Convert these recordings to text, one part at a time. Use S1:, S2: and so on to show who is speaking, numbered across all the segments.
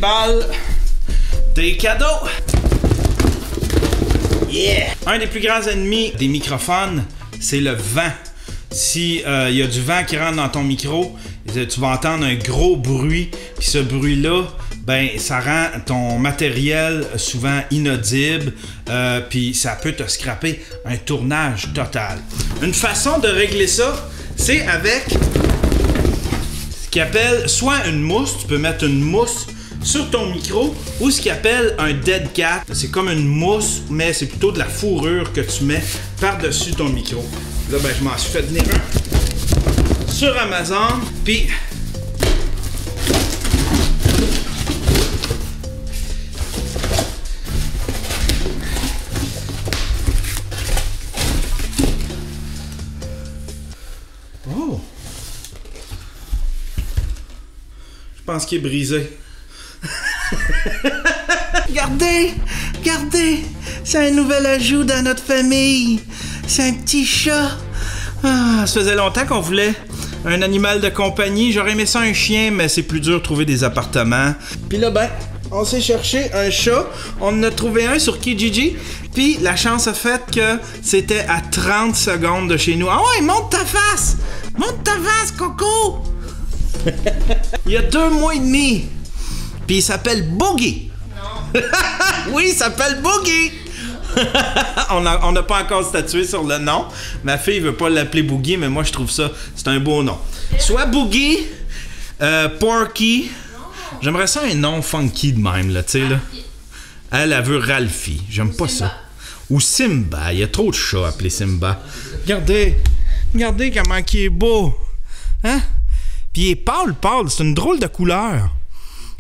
S1: déballe des cadeaux. Yeah! Un des plus grands ennemis des microphones, c'est le vent. Si il y a du vent qui rentre dans ton micro, tu vas entendre un gros bruit. Puis ce bruit-là, ben ça rend ton matériel souvent inaudible. Puis ça peut te scraper un tournage total. Une façon de régler ça, c'est avec ce qu'ils appelle soit une mousse. Tu peux mettre une mousse sur ton micro, ou ce qu'ils appelle un dead cat. C'est comme une mousse, mais c'est plutôt de la fourrure que tu mets par-dessus ton micro. Là, ben, je m'en suis fait venir un sur Amazon, puis oh! Je pense qu'il est brisé. Regardez! Regardez! C'est un nouvel ajout dans notre famille! C'est un petit chat! Ah, ça faisait longtemps qu'on voulait un animal de compagnie. J'aurais aimé ça un chien, mais c'est plus dur de trouver des appartements. Puis là, ben, on s'est cherché un chat. On en a trouvé un sur Kijiji. Puis la chance a fait que c'était à 30 secondes de chez nous. Ah ouais, monte ta face! Monte ta face, Coco! Il y a 2 mois et demi. Puis il s'appelle Boogie. Non. Oui, il s'appelle Boogie. On n'a pas encore statué sur le nom. Ma fille veut pas l'appeler Boogie, mais moi je trouve ça, c'est un beau nom. Soit Boogie, Porky. J'aimerais ça un nom funky de même, là, tu sais, là. Elle veut Ralphie. J'aime pas ça. Ou Simba. Il y a trop de chats appelés Simba. Regardez. Regardez comment il est beau. Hein? Puis il est pâle. C'est une drôle de couleur.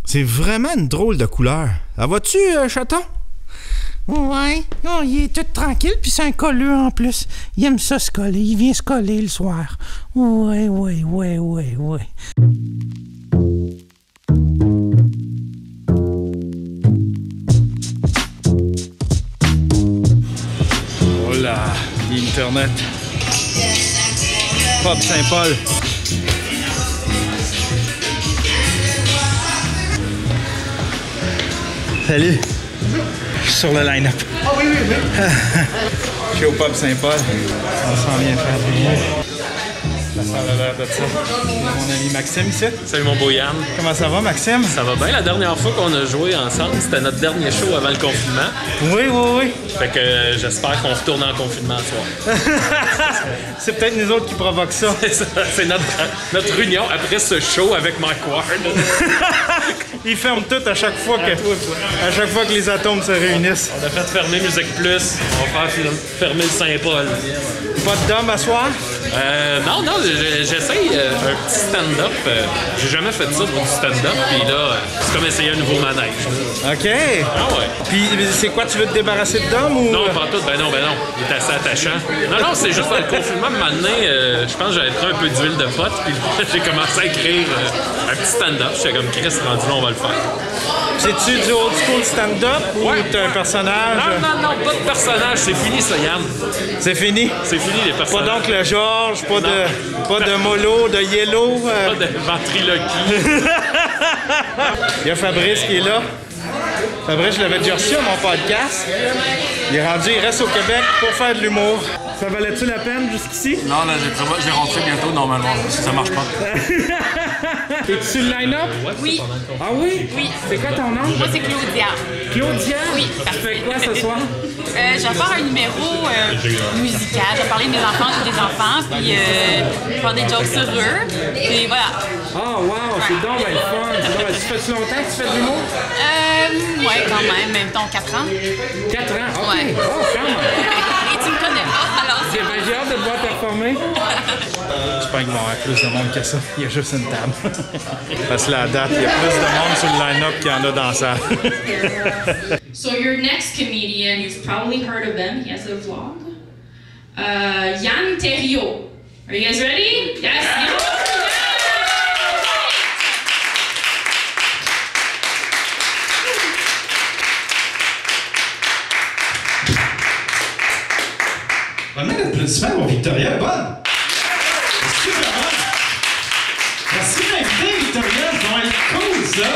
S1: C'est vraiment une drôle de couleur. Ça va-tu, chaton? Ouais. Oh, il est tout tranquille, puis c'est un colleux en plus. Il aime ça se coller. Il vient se coller le soir. Ouais. Oh là, l'Internet. Pop Saint-Paul. Salut. Je suis sur le line-up. Ah oui. Je suis au Pub Saint-Paul. On s'en vient faire des... Ça sent l'air de ça. Mon ami Maxime ici.
S2: Salut mon beau Yann.
S1: Comment ça va, Maxime?
S2: Ça va bien. La dernière fois qu'on a joué ensemble, c'était notre dernier show avant le confinement.
S1: Oui.
S2: Fait que j'espère qu'on retourne en confinement ce soir.
S1: C'est peut-être nous autres qui provoquent ça.
S2: C'est notre réunion après ce show avec Mike Ward.
S1: Ils ferment tout à chaque fois que les atomes se réunissent.
S2: On a fait fermer Musique Plus. On va faire fermer le Saint-Paul.
S1: Pas de dôme à soir?
S2: Non, j'essaye un petit stand-up. J'ai jamais fait ça pour du stand-up. Puis là, c'est comme essayer un nouveau manège.
S1: OK.
S2: Ah ouais.
S1: Puis c'est quoi, tu veux te débarrasser de dôme ou...
S2: Non, pas tout. Ben non. Il est assez attachant. Non, c'est juste le confinement. Maintenant, je pense que j'avais pris un peu d'huile de pote. Puis j'ai commencé à écrire un petit stand-up. J'étais comme, Chris, rendu là, on va le faire.
S1: C'est-tu du old school stand-up ou t'as un personnage?
S2: Non, pas de personnage. C'est fini, ça, Yann.
S1: C'est fini?
S2: C'est fini, les personnages.
S1: Pas d'oncle Georges, pas de Molo, de Yellow.
S2: Pas de ventriloquie.
S1: Il y a Fabrice qui est là. Fabrice, je l'avais déjà reçu à mon podcast. Il reste au Québec pour faire de l'humour. Ça valait-tu la peine jusqu'ici?
S3: Non, là, j'ai rentré bientôt normalement, si ça marche pas.
S1: Es-tu sur le line-up?
S4: Oui.
S1: Ah oui?
S4: Oui.
S1: C'est quoi ton nom?
S4: Moi, c'est Claudia.
S1: Claudia?
S4: Oui.
S1: Tu fais quoi ce soir?
S4: Je vais faire un numéro musical. Je vais parler de mes enfants, j'ai des enfants, puis faire des jokes sur eux. Et voilà.
S1: Oh wow, c'est donc bien le fun. Tu fais-tu longtemps que tu fais de l'humour?
S4: Ouais, quand même. Même temps, 4 ans.
S1: 4 ans? OK.
S4: Ouais.
S1: Oh, quand même.
S4: Et tu me connais pas, alors c'est...
S1: J'ai hâte de te voir performer. J'espère qu'il va y avoir plus de monde que ça. Il y a juste une table. Parce que la date, il y a plus de monde sur le line-up qu'il y en a dans la salle.
S5: So your next comedian, you've probably heard of him. He has a vlog. Yann Terriot. Are you guys ready? Yes.
S1: Vraiment d'applaudissements pour Victoria. Bonne! Super bonne! Merci de m'inviter, Victoria. Ça va être cool, ça!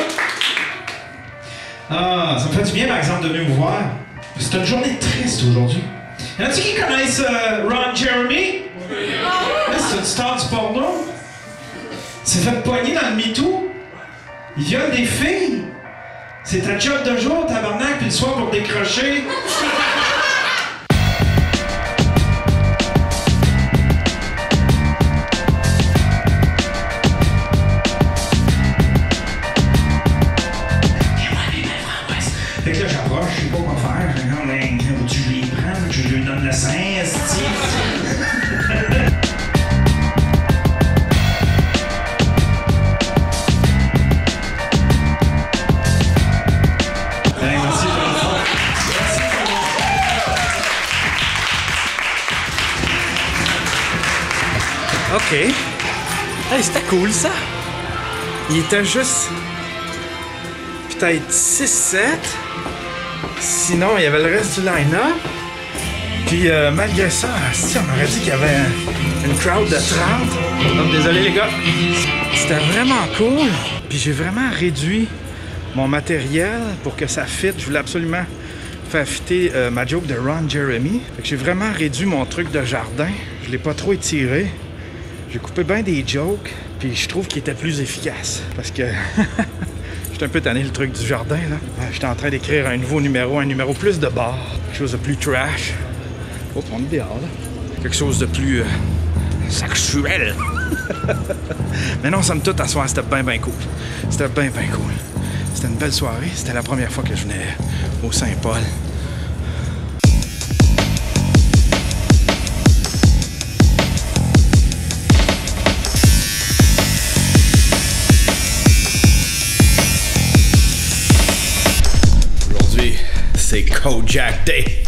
S1: Ah, ça me fait du bien, par exemple, de venir vous voir. C'est une journée triste aujourd'hui. Y en a-t-il qui connaissent Ron Jeremy? C'est une star du porno. Il s'est fait pogner dans le MeToo. Il viole des filles. C'est ta job de jour, tabarnak, puis le soir pour décrocher. Fait que là, j'approche, je sais pas quoi faire. Je dis, non, mais faut-tu que je les prenne? Je lui donne le sein, esti. Merci, OK. Hey, c'était cool, ça. Il était juste peut-être 6-7. Sinon, il y avait le reste du line-up. Puis malgré ça, si on m'aurait dit qu'il y avait une crowd de 30. Donc, désolé les gars. C'était vraiment cool. Puis j'ai vraiment réduit mon matériel pour que ça fitte. Je voulais absolument faire fitter ma joke de Ron Jeremy. Fait que j'ai vraiment réduit mon truc de jardin. Je l'ai pas trop étiré. J'ai coupé bien des jokes. Puis je trouve qu'il était plus efficace. Parce que j'étais un peu tanné le truc du jardin, là. J'étais en train d'écrire un nouveau numéro, un numéro plus de bar, quelque chose de plus trash. Oh, on est dehors, là. Quelque chose de plus sexuel. Mais non, somme toute, à soir, c'était bien cool. C'était bien cool. C'était une belle soirée. C'était la première fois que je venais au Saint-Paul. C'est Kojak Day.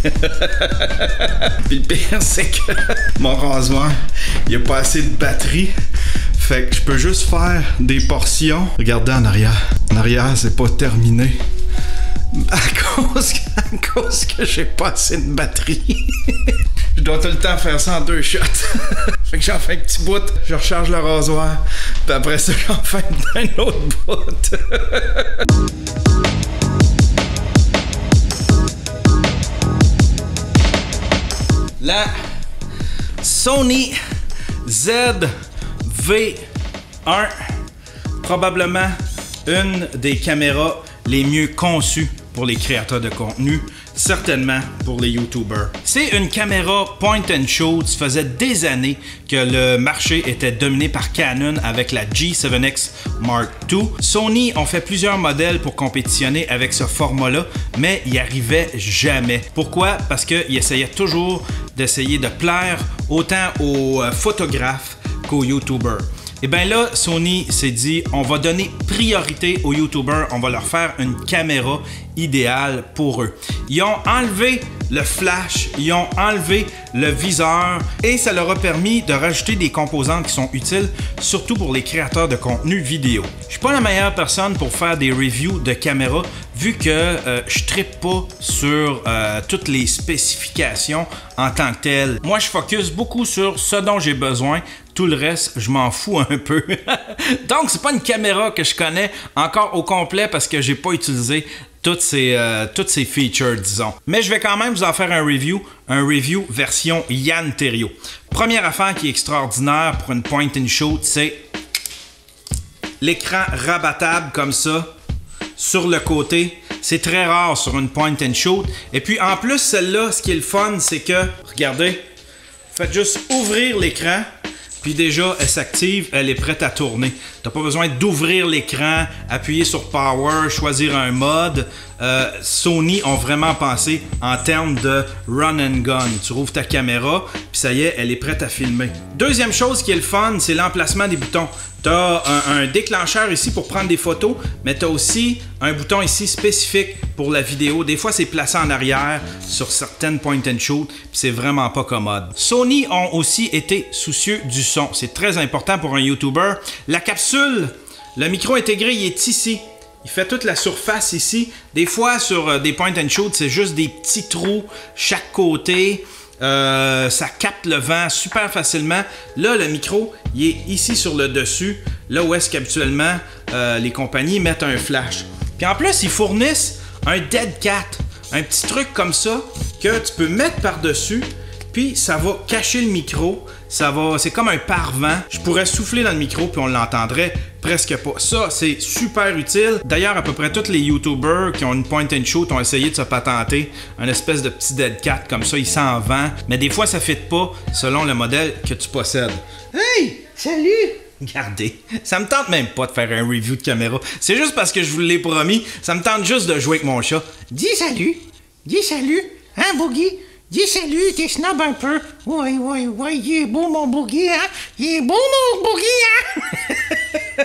S1: Puis le pire, c'est que mon rasoir, il n'y a pas assez de batterie. Fait que je peux juste faire des portions. Regardez en arrière. En arrière, c'est pas terminé. À cause que j'ai pas assez de batterie. Je dois tout le temps faire ça en 2 shots. Fait que j'en fais un petit bout, je recharge le rasoir. Puis après ça, j'en fais un autre bout. La Sony ZV-1, probablement une des caméras les mieux conçues pour les créateurs de contenu, certainement pour les YouTubers. C'est une caméra point and shoot. Ça faisait des années que le marché était dominé par Canon avec la G7X Mark II. Sony ont fait plusieurs modèles pour compétitionner avec ce format-là, mais ils n'y arrivaient jamais. Pourquoi? Parce qu'ils essayaient toujours d'essayer de plaire autant aux photographes qu'aux YouTubers. Et bien là, Sony s'est dit, on va donner priorité aux YouTubers, on va leur faire une caméra idéale pour eux. Ils ont enlevé le flash, ils ont enlevé le viseur et ça leur a permis de rajouter des composantes qui sont utiles, surtout pour les créateurs de contenu vidéo. Je suis pas la meilleure personne pour faire des reviews de caméra vu que je trippe pas sur toutes les spécifications en tant que telles. Moi, je focus beaucoup sur ce dont j'ai besoin. Tout le reste, je m'en fous un peu. Donc, c'est pas une caméra que je connais encore au complet parce que j'ai pas utilisé toutes ces features, disons. Mais je vais quand même vous en faire un review version Yann Terriot. Première affaire qui est extraordinaire pour une point and shoot, c'est l'écran rabattable comme ça sur le côté. C'est très rare sur une point and shoot. Et puis en plus, celle-là, ce qui est le fun, c'est que, regardez, faites juste ouvrir l'écran. Puis déjà, elle s'active, elle est prête à tourner. T'as pas besoin d'ouvrir l'écran, appuyer sur Power, choisir un mode. Sony ont vraiment pensé en termes de run and gun. Tu rouvres ta caméra, puis ça y est, elle est prête à filmer. Deuxième chose qui est le fun, c'est l'emplacement des boutons. T'as un déclencheur ici pour prendre des photos, mais t'as aussi un bouton ici spécifique pour la vidéo. Des fois, c'est placé en arrière sur certaines point and shoot, puis c'est vraiment pas commode. Sony ont aussi été soucieux du son. C'est très important pour un YouTuber. La capsule, le micro intégré, il est ici. Il fait toute la surface ici. Des fois, sur des point and shoot, c'est juste des petits trous chaque côté. Ça capte le vent super facilement. Là, le micro, il est ici sur le dessus, là où est-ce qu'habituellement les compagnies mettent un flash. Puis en plus, ils fournissent un dead cat, un petit truc comme ça que tu peux mettre par-dessus, puis ça va cacher le micro, c'est comme un pare-vent. Je pourrais souffler dans le micro puis on l'entendrait presque pas. Ça, c'est super utile. D'ailleurs, à peu près tous les YouTubers qui ont une point and shoot ont essayé de se patenter un espèce de petit dead cat comme ça, il s'en vend, mais des fois ça fit pas selon le modèle que tu possèdes. Hey! Salut! Regardez, ça me tente même pas de faire un review de caméra. C'est juste parce que je vous l'ai promis, ça me tente juste de jouer avec mon chat. Dis salut! Dis salut! Hein, Boogie? Dis salut, t'es snob un peu. Ouais, il est beau mon Boogie, hein? Il est beau mon Boogie, hein?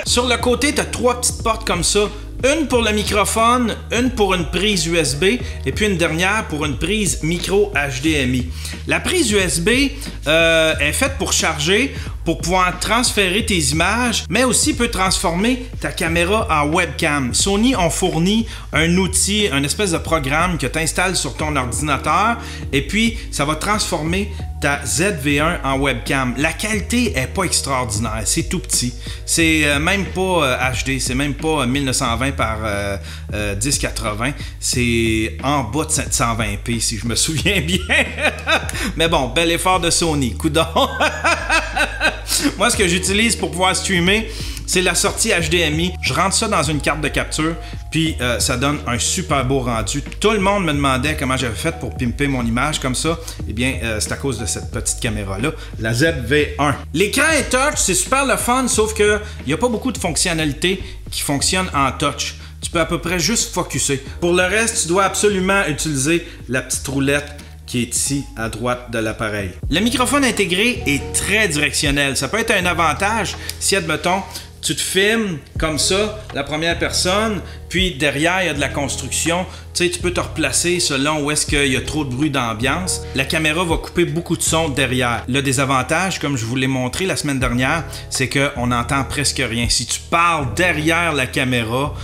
S1: Sur le côté, t'as 3 petites portes comme ça. Une pour le microphone, une pour une prise USB et puis une dernière pour une prise micro HDMI. La prise USB est faite pour charger, pour pouvoir transférer tes images, mais aussi peut transformer ta caméra en webcam. Sony ont fourni un outil, une espèce de programme que tu installes sur ton ordinateur et puis ça va transformer ta ZV-1 en webcam. La qualité est pas extraordinaire, c'est tout petit. C'est même pas HD, c'est même pas 1920 par 1080, c'est en bas de 720p si je me souviens bien. Mais bon, bel effort de Sony, coudonc. Moi, ce que j'utilise pour pouvoir streamer, c'est la sortie HDMI. Je rentre ça dans une carte de capture, puis ça donne un super beau rendu. Tout le monde me demandait comment j'avais fait pour pimper mon image comme ça. Eh bien, c'est à cause de cette petite caméra-là, la ZV-1. L'écran est touch, c'est super le fun, sauf qu'il n'y a pas beaucoup de fonctionnalités qui fonctionnent en touch. Tu peux à peu près juste focusser. Pour le reste, tu dois absolument utiliser la petite roulette qui est ici à droite de l'appareil. Le microphone intégré est très directionnel. Ça peut être un avantage si, admettons, tu te filmes comme ça, la première personne, puis derrière, il y a de la construction. Tu sais, tu peux te replacer selon où est-ce qu'il y a trop de bruit d'ambiance. La caméra va couper beaucoup de son derrière. Le désavantage, comme je vous l'ai montré la semaine dernière, c'est qu'on n'entend presque rien. Si tu parles derrière la caméra,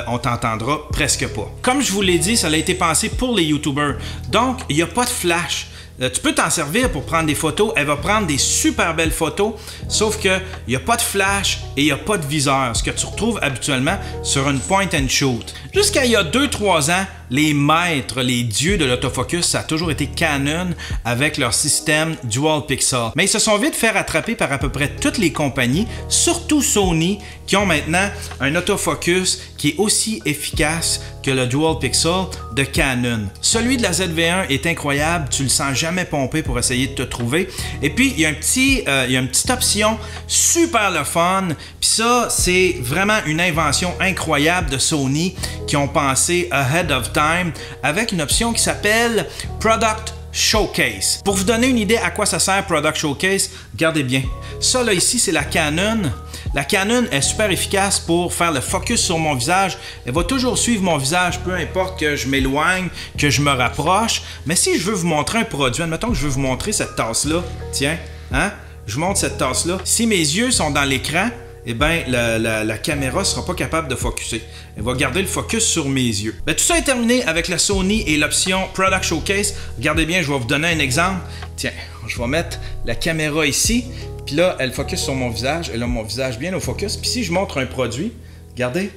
S1: on t'entendra presque pas. Comme je vous l'ai dit, ça a été pensé pour les YouTubers. Donc, il n'y a pas de flash. Tu peux t'en servir pour prendre des photos. Elle va prendre des super belles photos, sauf qu'il n'y a pas de flash et il n'y a pas de viseur, ce que tu retrouves habituellement sur une point and shoot. Jusqu'à il y a 2-3 ans, les maîtres, les dieux de l'autofocus, ça a toujours été Canon avec leur système Dual Pixel. Mais ils se sont vite fait rattraper par à peu près toutes les compagnies, surtout Sony, qui ont maintenant un autofocus qui est aussi efficace que le Dual Pixel de Canon. Celui de la ZV-1 est incroyable, tu le sens jamais pomper pour essayer de te trouver. Et puis, il y a une petite option super le fun, puis ça, c'est vraiment une invention incroyable de Sony qui ont pensé ahead of time avec une option qui s'appelle Product Showcase. Pour vous donner une idée à quoi ça sert Product Showcase, regardez bien. Ça là ici, c'est la Canon. La Canon est super efficace pour faire le focus sur mon visage. Elle va toujours suivre mon visage, peu importe que je m'éloigne, que je me rapproche. Mais si je veux vous montrer un produit, admettons que je veux vous montrer cette tasse-là, tiens, hein? Je vous montre cette tasse-là. Si mes yeux sont dans l'écran, eh bien, la caméra ne sera pas capable de focuser. Elle va garder le focus sur mes yeux. Bien, tout ça est terminé avec la Sony et l'option Product Showcase. Regardez bien, je vais vous donner un exemple. Tiens, je vais mettre la caméra ici. Puis là, elle focus sur mon visage. Elle a mon visage bien au focus. Puis si je montre un produit, regardez,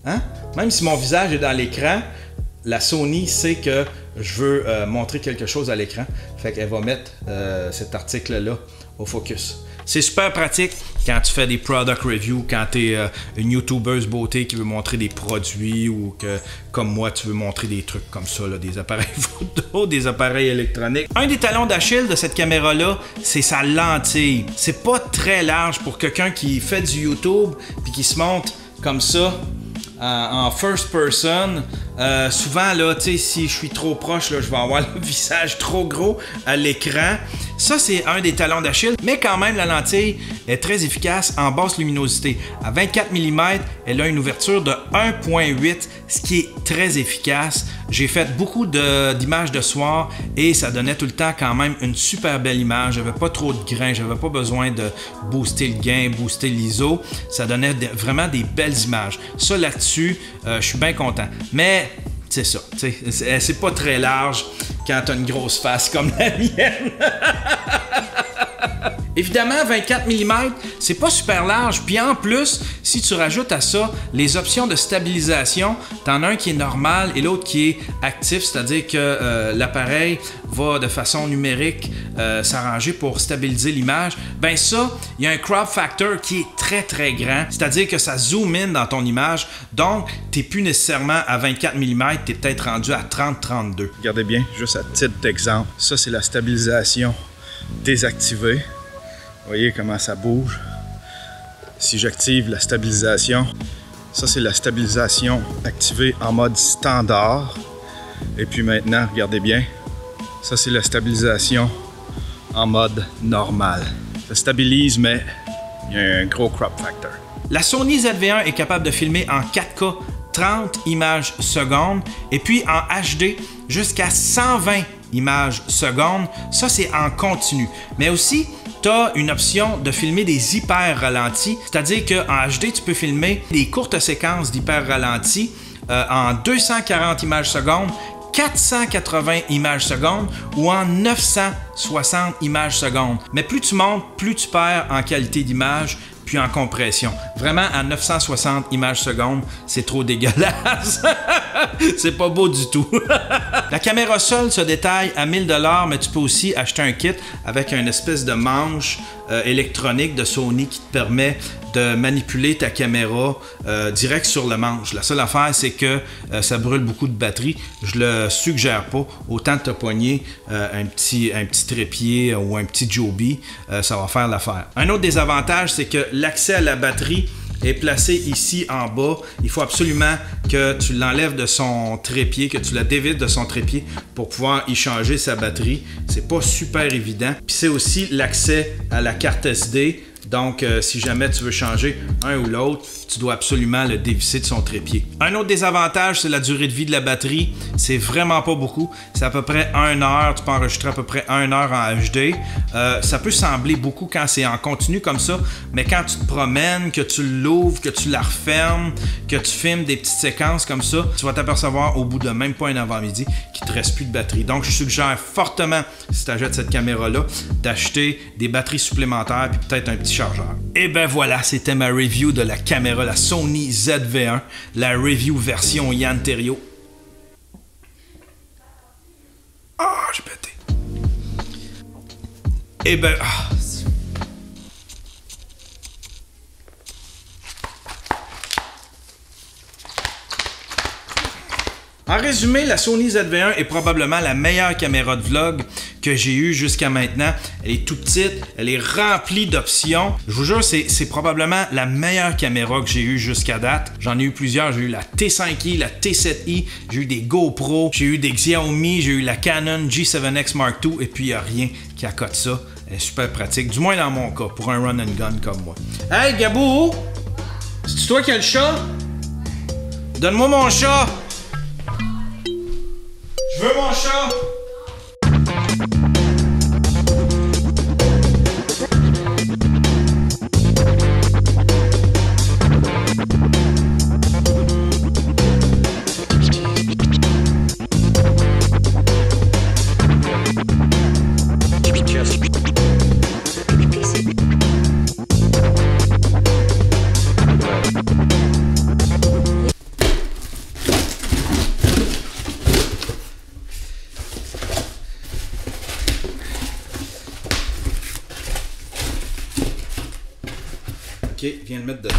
S1: hein? Même si mon visage est dans l'écran, la Sony sait que je veux montrer quelque chose à l'écran. Fait qu'elle va mettre cet article-là au focus. C'est super pratique quand tu fais des product reviews, quand tu es une YouTubeuse beauté qui veut montrer des produits ou que, comme moi, tu veux montrer des trucs comme ça, là, des appareils photo, des appareils électroniques. Un des talons d'Achille de cette caméra-là, c'est sa lentille. C'est pas très large pour quelqu'un qui fait du YouTube puis qui se monte comme ça en first person. Souvent, là, tu sais, si je suis trop proche, là, je vais avoir le visage trop gros à l'écran. Ça, c'est un des talons d'Achille. Mais quand même, la lentille est très efficace en basse luminosité. À 24 mm, elle a une ouverture de 1.8, ce qui est très efficace. J'ai fait beaucoup d'images de soir et ça donnait tout le temps quand même une super belle image. J'avais pas trop de grains, j'avais pas besoin de booster le gain, booster l'ISO. Ça donnait vraiment des belles images. Ça, là-dessus, je suis bien content. Mais c'est ça, c'est pas très large quand t'as une grosse face comme la mienne. Évidemment, 24 mm, c'est pas super large. Puis en plus, Si tu rajoutes à ça les options de stabilisation, tu en as un qui est normal et l'autre qui est actif, c'est-à-dire que l'appareil va de façon numérique s'arranger pour stabiliser l'image. Ben ça, il y a un crop factor qui est très très grand, c'est-à-dire que ça zoom in dans ton image, donc tu n'es plus nécessairement à 24 mm, tu es peut-être rendu à 30-32. Regardez bien, juste à titre d'exemple, ça c'est la stabilisation désactivée. Vous voyez comment ça bouge. Si j'active la stabilisation, ça c'est la stabilisation activée en mode standard. Et puis maintenant, regardez bien, ça c'est la stabilisation en mode normal. Ça stabilise, mais il y a un gros crop factor. La Sony ZV-1 est capable de filmer en 4K 30 images secondes et puis en HD jusqu'à 120 images secondes. Ça, c'est en continu. Mais aussi, tu as une option de filmer des hyper ralentis, c'est-à-dire qu'en HD, tu peux filmer des courtes séquences d'hyper ralentis en 240 images secondes, 480 images secondes ou en 960 images secondes. Mais plus tu montes, plus tu perds en qualité d'image puis en compression. Vraiment, à 960 images secondes, c'est trop dégueulasse. C'est pas beau du tout. La caméra seule se détaille à 1000 $, mais tu peux aussi acheter un kit avec une espèce de manche électronique de Sony qui te permet de manipuler ta caméra direct sur le manche. La seule affaire, c'est que ça brûle beaucoup de batterie. Je le suggère pas. Autant de te poigner un petit trépied ou un petit Joby, ça va faire l'affaire. Un autre désavantage, c'est que l'accès à la batterie est placé ici en bas. Il faut absolument que tu l'enlèves de son trépied, que tu la dévides de son trépied pour pouvoir y changer sa batterie. C'est pas super évident. Puis c'est aussi l'accès à la carte SD. Donc, si jamais tu veux changer un ou l'autre, tu dois absolument le dévisser de son trépied. Un autre désavantage, c'est la durée de vie de la batterie. C'est vraiment pas beaucoup. C'est à peu près 1 heure. Tu peux enregistrer à peu près 1 heure en HD. Ça peut sembler beaucoup quand c'est en continu comme ça, mais quand tu te promènes, que tu l'ouvres, que tu la refermes, que tu filmes des petites séquences comme ça, tu vas t'apercevoir au bout de même pas un avant-midi qu'il ne te reste plus de batterie. Donc, je suggère fortement, si tu achètes cette caméra-là, d'acheter des batteries supplémentaires puis peut-être un petit chargeur. Et ben voilà, c'était ma review de la caméra, la Sony ZV-1, la review version Yann Terriot. Ah, j'ai pété. Et ben... En résumé, la Sony ZV-1 est probablement la meilleure caméra de vlog que j'ai eue jusqu'à maintenant. Elle est toute petite, elle est remplie d'options. Je vous jure, c'est probablement la meilleure caméra que j'ai eue jusqu'à date. J'en ai eu plusieurs. J'ai eu la T5i, la T7i, j'ai eu des GoPro, j'ai eu des Xiaomi, j'ai eu la Canon G7X Mark II et puis il n'y a rien qui accote ça. Elle est super pratique, du moins dans mon cas, pour un run and gun comme moi. Hey Gabou! C'est-tu toi qui as le chat? Donne-moi mon chat! Je veux mon chat! Ok, viens le mettre dedans.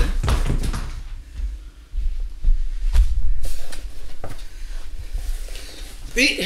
S1: Et